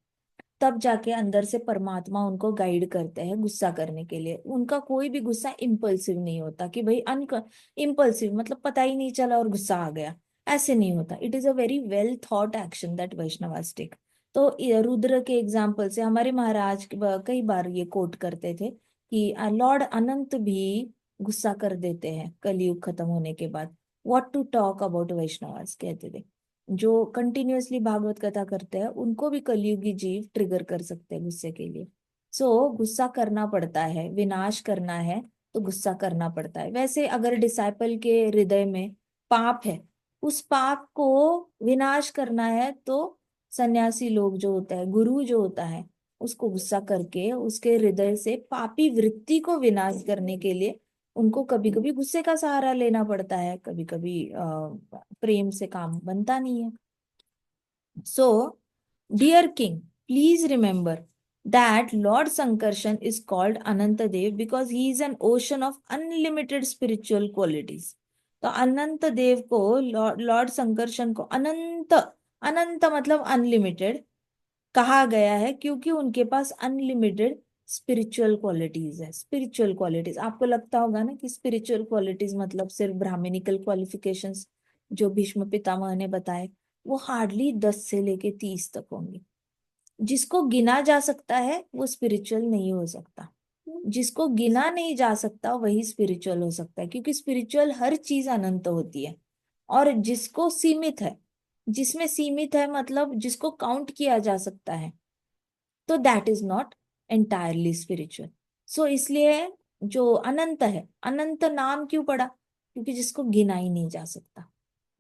तब जाके अंदर से परमात्मा उनको गाइड करते हैं गुस्सा करने के लिए। उनका कोई भी गुस्सा इम्पल्सिव नहीं होता, कि भाई अन इम्पल्सिव मतलब पता ही नहीं चला और गुस्सा आ गया, ऐसे नहीं होता। It is a very well thought action that Vaishnavas take. तो ये रुद्र के एग्जाम्पल से हमारे महाराज कई बार ये कोट करते थे कि लॉर्ड अनंत भी गुस्सा कर देते हैं कलयुग खत्म होने के बाद। What to talk about Vaishnavas, कहते थे। जो कंटिन्यूअसली भागवत कथा करते हैं उनको भी कलयुगी जीव ट्रिगर कर सकते हैं गुस्से के लिए। सो गुस्सा करना पड़ता है, विनाश करना है तो गुस्सा करना पड़ता है। वैसे अगर डिसाइपल के हृदय में पाप है, उस पाप को विनाश करना है तो सन्यासी लोग जो होता है, गुरु जो होता है, उसको गुस्सा करके उसके हृदय से पापी वृत्ति को विनाश करने के लिए उनको कभी कभी गुस्से का सहारा लेना पड़ता है, कभी कभी प्रेम से काम बनता नहीं है। So, dear king, please remember that Lord Sankarshan is called Anantadev because he is an ocean of unlimited spiritual qualities. तो अनंत देव को, लॉर्ड संकर्षण को अनंत अनंत, अनंत मतलब अनलिमिटेड कहा गया है क्योंकि उनके पास अनलिमिटेड स्पिरिचुअल क्वालिटीज है। स्पिरिचुअल क्वालिटीज, आपको लगता होगा ना कि स्पिरिचुअल क्वालिटीज मतलब सिर्फ ब्राह्मणिकल क्वालिफिकेशंस जो भीष्म पितामह ने बताए, वो हार्डली 10 से लेके 30 तक होंगे। जिसको गिना जा सकता है वो स्पिरिचुअल नहीं हो सकता, जिसको गिना नहीं जा सकता वही स्पिरिचुअल हो सकता है, क्योंकि स्पिरिचुअल हर चीज अनंत होती है। और जिसको सीमित है, जिसमें सीमित है मतलब जिसको काउंट किया जा सकता है, तो that is not entirely spiritual. So इसलिए जो अनंत है, अनंत नाम क्यों पड़ा, क्योंकि जिसको गिना ही नहीं जा सकता।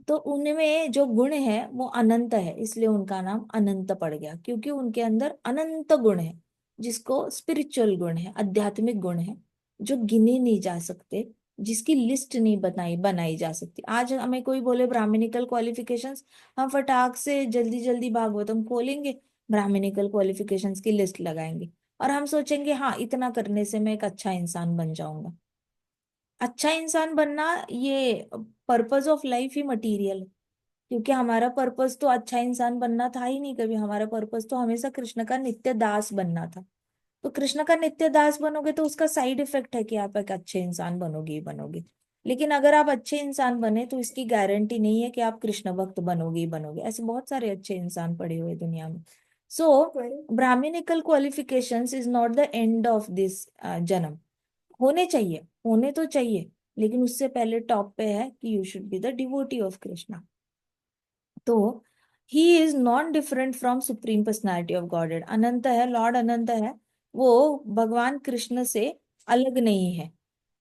तो उनमें जो गुण है वो अनंत है, इसलिए उनका नाम अनंत पड़ गया, क्योंकि उनके अंदर अनंत गुण है, जिसको स्पिरिचुअल गुण है, आध्यात्मिक गुण है, जो गिने नहीं जा सकते, जिसकी लिस्ट नहीं बनाई बनाई जा सकती। आज हमें कोई बोले ब्राह्मणिकल क्वालिफिकेशंस, हम फटाक से जल्दी जल्दी भागवतम खोलेंगे, ब्राह्मणिकल क्वालिफिकेशंस की लिस्ट लगाएंगे, और हम सोचेंगे हाँ इतना करने से मैं एक अच्छा इंसान बन जाऊंगा। अच्छा इंसान बनना ये purpose of life he material है, क्योंकि हमारा पर्पस तो अच्छा इंसान बनना था ही नहीं कभी, हमारा पर्पस तो हमेशा कृष्ण का नित्य दास बनना था। तो कृष्ण का नित्य दास बनोगे तो उसका साइड इफेक्ट है कि आप एक अच्छे इंसान बनोगे ही बनोगे। लेकिन अगर आप अच्छे इंसान बने तो इसकी गारंटी नहीं है कि आप कृष्ण भक्त बनोगे ही बनोगे, ऐसे बहुत सारे अच्छे इंसान पड़े हुए दुनिया में। So brahmanical qualifications is not the end of this janma. होने चाहिए, होने तो चाहिए, लेकिन उससे पहले टॉप पे है कि you should be the devotee of Krishna. तो he is non different from supreme personality of godhead. Anant है, लॉर्ड अनंत है, वो भगवान कृष्ण से अलग नहीं है।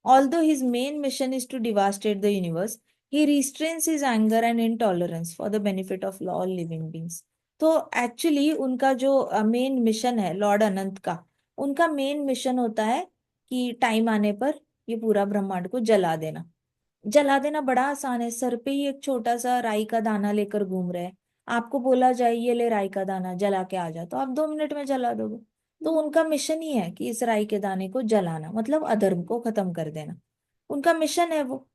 Although his main mission is to devastate the universe, he restrains his anger and intolerance for the benefit of all living beings. तो actually उनका जो मेन मिशन है लॉर्ड अनंत का, उनका मेन मिशन होता है कि टाइम आने पर ये पूरा ब्रह्मांड को जला देना। जला देना बड़ा आसान है, सर पे ही एक छोटा सा राई का दाना लेकर घूम रहे हैं, आपको बोला जाए ये ले राई का दाना जला के आ जा, तो आप 2 मिनट में जला दोगे। तो उनका मिशन ही है कि इस राई के दाने को जलाना, मतलब अधर्म को खत्म कर देना, उनका मिशन है वो।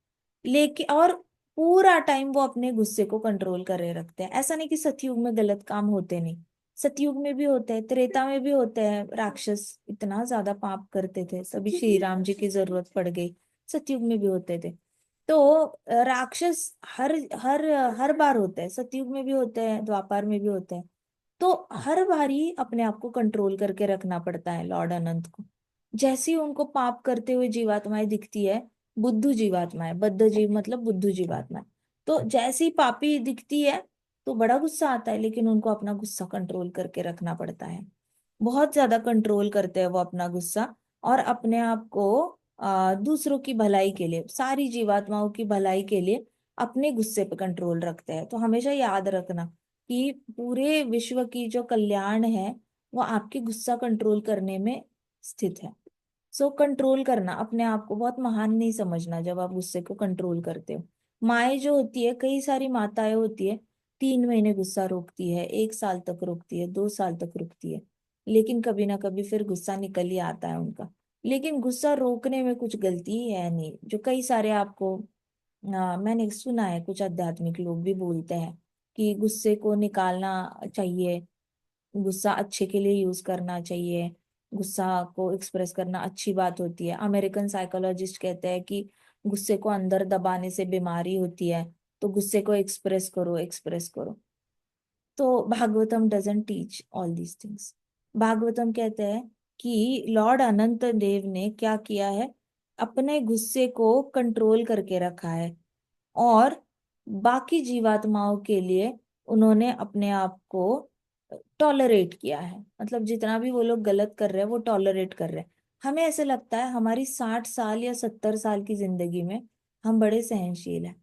लेके और पूरा टाइम वो अपने गुस्से को कंट्रोल करे रखते हैं। ऐसा नहीं कि सतयुग में गलत काम होते नहीं, सतयुग में भी होते हैं, त्रेता में भी होते हैं। राक्षस इतना ज्यादा पाप करते थे, तभी श्री राम जी की जरूरत पड़ गई, सतयुग में भी होते थे। तो राक्षस हर हर हर बार होते हैं, सतयुग में भी होते हैं, द्वापर में भी होते हैं। तो हर बारी अपने आप को कंट्रोल करके रखना पड़ता है लॉर्ड अनंत को। जैसे ही उनको पाप करते हुए जीवात्माएं दिखती है, बुद्धू जीवात्माएं, बद्ध जीव मतलब बुद्धू जीवात्माएं, तो जैसी पापी दिखती है तो बड़ा गुस्सा आता है, लेकिन उनको अपना गुस्सा कंट्रोल करके रखना पड़ता है। बहुत ज्यादा कंट्रोल करते हैं वो अपना गुस्सा, और अपने आप को दूसरों की भलाई के लिए, सारी जीवात्माओं की भलाई के लिए अपने गुस्से पे कंट्रोल रखते हैं। तो हमेशा याद रखना कि पूरे विश्व की जो कल्याण है वो आपके गुस्सा कंट्रोल करने में स्थित है। सो कंट्रोल करना, अपने आप को बहुत महान नहीं समझना जब आप गुस्से को कंट्रोल करते हो। माएँ जो होती है, कई सारी माताएं होती है, 3 महीने गुस्सा रोकती है, 1 साल तक रोकती है, 2 साल तक रुकती है, लेकिन कभी ना कभी फिर गुस्सा निकल ही आता है उनका। लेकिन गुस्सा रोकने में कुछ गलती है नहीं, जो कई सारे आपको मैंने सुना है, कुछ आध्यात्मिक लोग भी बोलते हैं कि गुस्से को निकालना चाहिए, गुस्सा अच्छे के लिए यूज करना चाहिए, गुस्सा को एक्सप्रेस करना अच्छी बात होती है। अमेरिकन साइकोलॉजिस्ट कहते हैं कि गुस्से को अंदर दबाने से बीमारी होती है, तो गुस्से को एक्सप्रेस करो, एक्सप्रेस करो। तो Bhagavatam doesn't teach all these things. Bhagavatam कहते हैं कि लॉर्ड अनंत देव ने क्या किया है, अपने गुस्से को कंट्रोल करके रखा है, और बाकी जीवात्माओं के लिए उन्होंने अपने आप को टॉलरेट किया है। मतलब जितना भी वो लोग गलत कर रहे हैं वो टॉलरेट कर रहे हैं। हमें ऐसे लगता है हमारी 60 साल या 70 साल की जिंदगी में हम बड़े सहनशील हैं।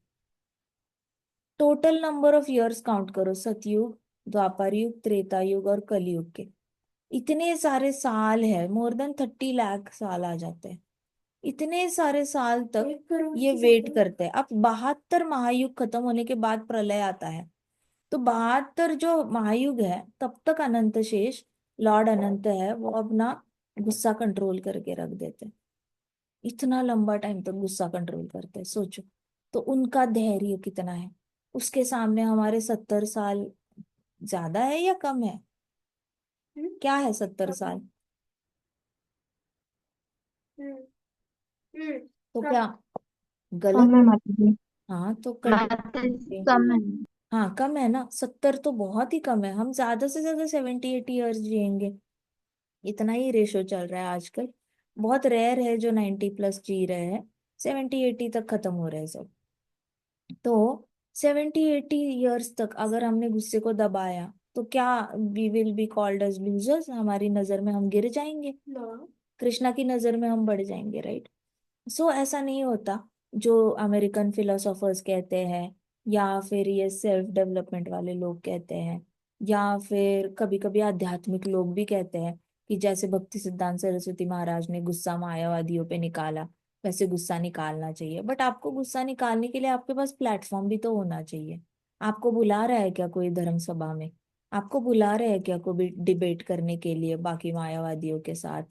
Total number of years count करो, सतयुग, द्वापर युग, त्रेता युग और कलयुग के, इतने सारे साल है, मोर देन 30 लाख साल आ जाते हैं। इतने सारे साल तक ये वेट करते हैं। अब 72 महायुग खत्म होने के बाद प्रलय आता है, तो 72 जो महायुग है तब तक अनंत शेष लॉर्ड अनंत है, वो अपना गुस्सा कंट्रोल करके रख देते हैं। इतना लंबा टाइम तक गुस्सा कंट्रोल करते हैं, सोचो। तो उनका धैर्य कितना है, उसके सामने हमारे 70 साल ज्यादा है या कम है? हम्म, क्या है 70 साल? कम। हम्म। हम्म। तो कम। क्या गलत? कम है माता जी। हाँ तो माता जी कंटिन्यू। कम है। हाँ कम है ना, 70 तो बहुत ही कम है, हम ज्यादा से ज्यादा 70-80 ईयर्स जिएंगे। इतना ही रेशो चल रहा है आजकल। बहुत रेयर है जो 90+ जी रहे हैं, 70-80 तक खत्म हो रहे हैं सब। तो 70-80 ईयर्स तक अगर हमने गुस्से को दबाया तो क्या we will be called as losers? हमारी नजर में हम गिर जाएंगे, नो। कृष्णा की नजर में हम बढ़ जाएंगे, राइट? सो ऐसा नहीं होता जो अमेरिकन फिलोसोफर्स कहते हैं, या फिर ये सेल्फ डेवलपमेंट वाले लोग कहते हैं, या फिर कभी कभी आध्यात्मिक लोग भी कहते हैं कि जैसे भक्ति सिद्धांत सरस्वती महाराज ने गुस्सा मायावादियों पे निकाला, वैसे गुस्सा निकालना चाहिए। बट आपको गुस्सा निकालने के लिए आपके पास प्लेटफॉर्म भी तो होना चाहिए। आपको बुला रहा है क्या कोई धर्म सभा में? आपको बुला रहे हैं क्या कोई डिबेट करने के लिए बाकी मायावादियों के साथ,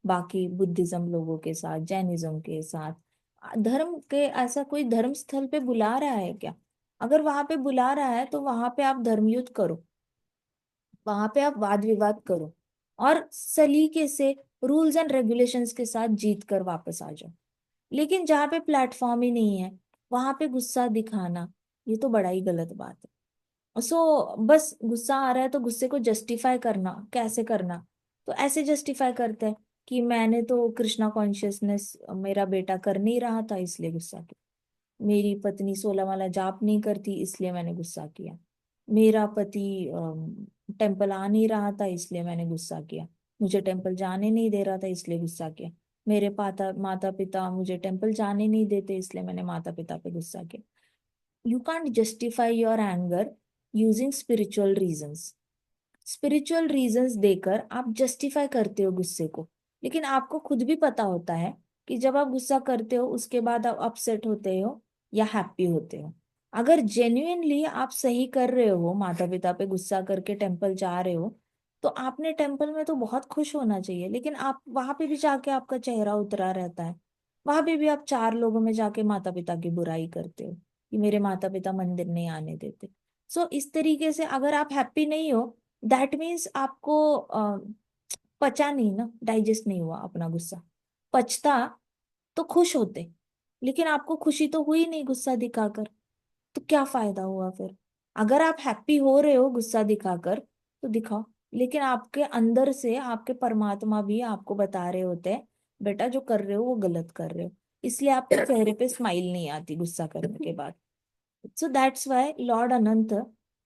बाकी बुद्धिज्म लोगों के साथ, जैनिज्म के साथ? धर्म के ऐसा कोई धर्म स्थल पे बुला रहा है क्या? अगर वहां पे बुला रहा है तो वहां पे आप धर्मयुद्ध करो, वहां पे आप वाद विवाद करो, और सलीके से रूल्स एंड रेगुलेशंस के साथ जीत कर वापस आ जाओ। लेकिन जहाँ पे प्लेटफॉर्म ही नहीं है, वहां पे गुस्सा दिखाना, ये तो बड़ा ही गलत बात है। बस गुस्सा आ रहा है तो गुस्से को जस्टिफाई करना, कैसे करना? तो ऐसे जस्टिफाई करते हैं कि मैंने तो कृष्णा कॉन्शियसनेस मेरा बेटा कर नहीं रहा था इसलिए गुस्सा किया, मेरी पत्नी 16 माला जाप नहीं करती इसलिए मैंने गुस्सा किया, मेरा पति टेम्पल आ नहीं रहा था इसलिए मैंने गुस्सा किया, मुझे टेम्पल जाने नहीं दे रहा था इसलिए गुस्सा किया, मेरे पाता माता पिता मुझे टेम्पल जाने नहीं देते इसलिए मैंने माता पिता पे गुस्सा किया। You can't justify your anger using spiritual reasons. Spiritual reasons देकर आप जस्टिफाई करते हो गुस्से को, लेकिन आपको खुद भी पता होता है कि जब आप गुस्सा करते हो उसके बाद आप अपसेट होते हो या हैप्पी होते हो। अगर जेन्युइनली आप सही कर रहे हो, माता पिता पे गुस्सा करके टेम्पल जा रहे हो, तो आपने टेम्पल में तो बहुत खुश होना चाहिए, लेकिन आप वहां पे भी जाके आपका चेहरा उतरा रहता है, वहां पे भी आप 4 लोगों में जाके माता पिता की बुराई करते हो कि मेरे माता पिता मंदिर नहीं आने देते। इस तरीके से अगर आप हैप्पी नहीं हो, दैट मीन्स आपको पचा नहीं ना, डाइजेस्ट नहीं हुआ अपना गुस्सा। पचता तो खुश होते, लेकिन आपको खुशी तो हुई नहीं गुस्सा दिखाकर, तो क्या फायदा हुआ फिर? अगर आप हैप्पी हो रहे हो गुस्सा दिखाकर तो दिखाओ, लेकिन आपके अंदर से आपके परमात्मा भी आपको बता रहे होते हैं बेटा जो कर रहे हो वो गलत कर रहे हो, इसलिए आपके चेहरे पे स्माइल नहीं आती गुस्सा करने के बाद। सो दैट्स वाई लॉर्ड अनंत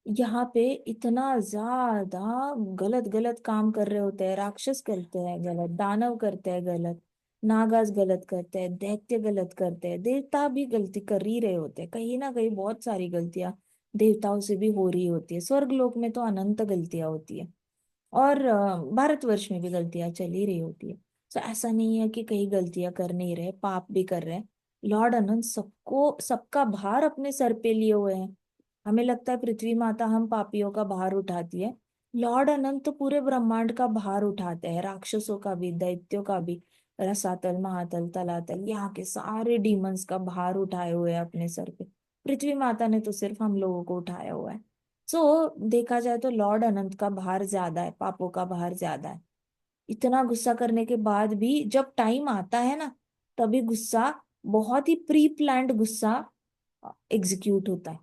यहाँ पे इतना ज्यादा गलत गलत काम कर रहे होते हैं। राक्षस करते हैं गलत, दानव करते हैं गलत, नागास गलत करते हैं, दैत्य गलत करते हैं, देवता भी गलती कर ही रहे होते हैं, कहीं ना कहीं बहुत सारी गलतियां देवताओं से भी हो रही होती है। स्वर्ग लोक में तो अनंत गलतियां होती है, और भारतवर्ष में भी गलतियां चल ही रही होती है। तो ऐसा नहीं है कि कहीं गलतियां कर नहीं रहे, पाप भी कर रहे हैं। लॉर्ड अनंत सबको सबका भार अपने सर पे लिए हुए हैं। हमें लगता है पृथ्वी माता हम पापियों का भार उठाती है, लॉर्ड अनंत तो पूरे ब्रह्मांड का भार उठाते हैं, राक्षसों का भी, दैत्यों का भी, रसातल महातल तलातल यहाँ के सारे डीमंस का भार उठाए हुए हैं अपने सर पे। पृथ्वी माता ने तो सिर्फ हम लोगों को उठाया हुआ है। देखा जाए तो लॉर्ड अनंत का भार ज्यादा है, पापों का भार ज्यादा है। इतना गुस्सा करने के बाद भी जब टाइम आता है ना, तभी गुस्सा, बहुत ही प्री प्लान्ड गुस्सा एग्जीक्यूट होता है।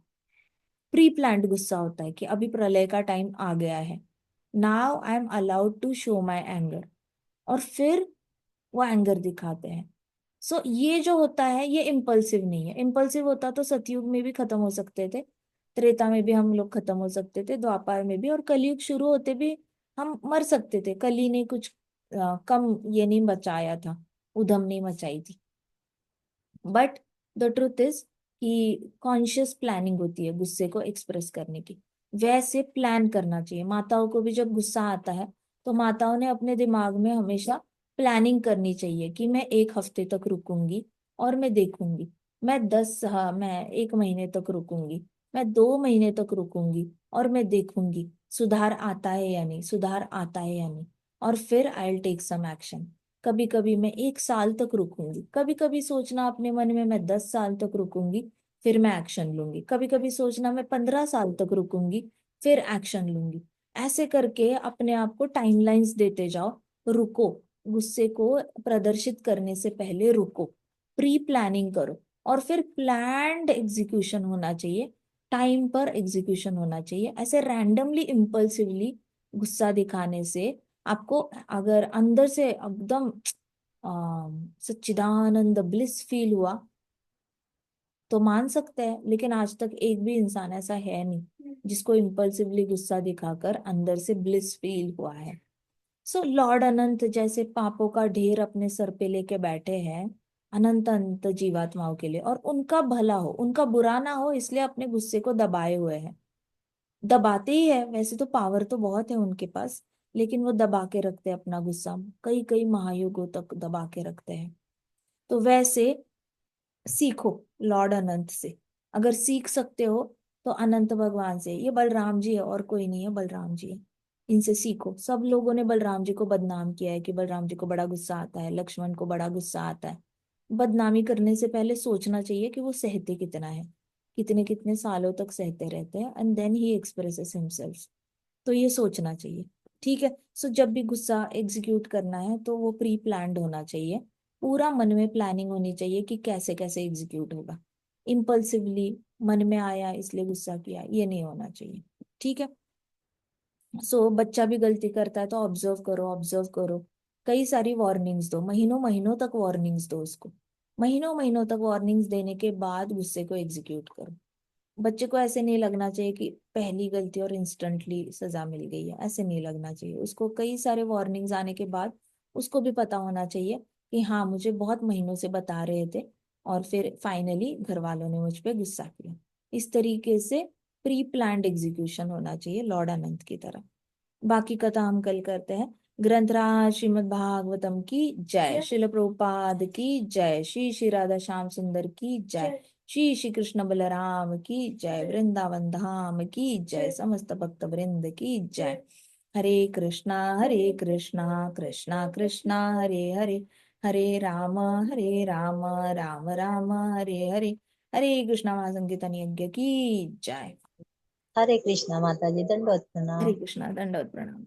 प्री प्लान्ड गुस्सा होता है कि अभी प्रलय का टाइम आ गया है, now I am allowed to show my anger, और फिर वो एंगर दिखाते हैं। ये जो होता है ये इम्पल्सिव नहीं है। इम्पल्सिव होता तो सतयुग में भी खत्म हो सकते थे, त्रेता में भी हम लोग खत्म हो सकते थे, द्वापर में भी, और कलयुग शुरू होते भी हम मर सकते थे। कली ने कुछ कम ये नहीं बचाया था, उधम नहीं मचाई थी। बट द ट्रुथ इज कि कॉन्शियस प्लानिंग होती है गुस्से को एक्सप्रेस करने की, वैसे प्लान करना चाहिए। माताओं को भी जब गुस्सा आता है तो माताओं ने अपने दिमाग में हमेशा प्लानिंग करनी चाहिए कि मैं 1 हफ्ते तक रुकूंगी और मैं देखूंगी, मैं 1 महीने तक रुकूंगी, मैं 2 महीने तक रुकूंगी और मैं देखूंगी सुधार आता है या नहीं, सुधार आता है या नहीं, और फिर I will take some action. कभी कभी मैं 1 साल तक रुकूंगी, कभी कभी सोचना अपने मन में मैं 10 साल तक रुकूंगी, फिर मैं एक्शन लूंगी। कभी कभी सोचना मैं 15 साल तक रुकूंगी, फिर एक्शन लूंगी। ऐसे करके अपने आप को टाइमलाइंस देते जाओ। रुको, गुस्से को प्रदर्शित करने से पहले रुको, प्री प्लानिंग करो, और फिर प्लान्ड एग्जीक्यूशन होना चाहिए, टाइम पर एग्जीक्यूशन होना चाहिए। ऐसे रैंडमली इम्पल्सिवली गुस्सा दिखाने से आपको, अगर अंदर से एकदम सच्चिदानंद ब्लिस फील हुआ तो मान सकते हैं, लेकिन आज तक एक भी इंसान ऐसा है नहीं जिसको इम्पल्सिवली गुस्सा दिखाकर अंदर से ब्लिस फील हुआ है। सो लॉर्ड अनंत जैसे पापों का ढेर अपने सर पे लेके बैठे हैं अनंत अनंत जीवात्माओं के लिए, और उनका भला हो, उनका बुरा ना हो, इसलिए अपने गुस्से को दबाए हुए हैं। दबाते ही है, वैसे तो पावर तो बहुत है उनके पास, लेकिन वो दबा के रखते हैं अपना गुस्सा, कई कई महायुगों तक दबा के रखते हैं। तो वैसे सीखो लॉर्ड अनंत से। अगर सीख सकते हो तो अनंत भगवान से। ये बलराम जी है और कोई नहीं है, बलराम जी है। इनसे सीखो। सब लोगों ने बलराम जी को बदनाम किया है कि बलराम जी को बड़ा गुस्सा आता है, लक्ष्मण को बड़ा गुस्सा आता है। बदनामी करने से पहले सोचना चाहिए कि वो सहते कितना है, कितने कितने सालों तक सहते रहते हैं, and then he expresses himself. तो ये सोचना चाहिए। ठीक है। सो जब भी गुस्सा एग्जीक्यूट करना है तो वो प्री प्लान्ड होना चाहिए, पूरा मन में प्लानिंग होनी चाहिए कि कैसे कैसे एग्जीक्यूट होगा। इम्पल्सिवली मन में आया इसलिए गुस्सा किया, ये नहीं होना चाहिए। ठीक है। सो बच्चा भी गलती करता है तो ऑब्जर्व करो, ऑब्जर्व करो। कई सारी वार्निंग्स दो, महीनों महीनों तक वार्निंग्स दो उसको। महीनों महीनों तक वार्निंग्स देने के बाद गुस्से को एग्जीक्यूट करो। बच्चे को ऐसे नहीं लगना चाहिए कि पहली गलती और इंस्टेंटली सजा मिल गई है, ऐसे नहीं लगना चाहिए उसको। कई सारे वार्निंग्स आने के बाद उसको भी पता होना चाहिए कि हाँ, मुझे बहुत महीनों से बता रहे थे और फिर फाइनली घर वालों ने मुझ पे गुस्सा किया। इस तरीके से प्री प्लान्ड एग्जीक्यूशन होना चाहिए लॉर्ड अनंत की तरह। बाकी कथा हम कल करते हैं। ग्रंथराज श्रीमद् भागवतम की जय, शिल प्रभुपाद की जय, श्री श्री राधा श्याम सुंदर की जय, श्री श्री कृष्ण बलराम की जय, वृंदावन धाम की जय, समस्त भक्त वृंद की जय। हरे कृष्णा कृष्णा कृष्णा हरे हरे, हरे राम राम राम हरे हरे। हरे कृष्णा महासंकीर्तन यज्ञ की जय। हरे कृष्णा माता जी, दंडवत हरे प्रणाम। कृष्णा, दंडवत प्रणाम।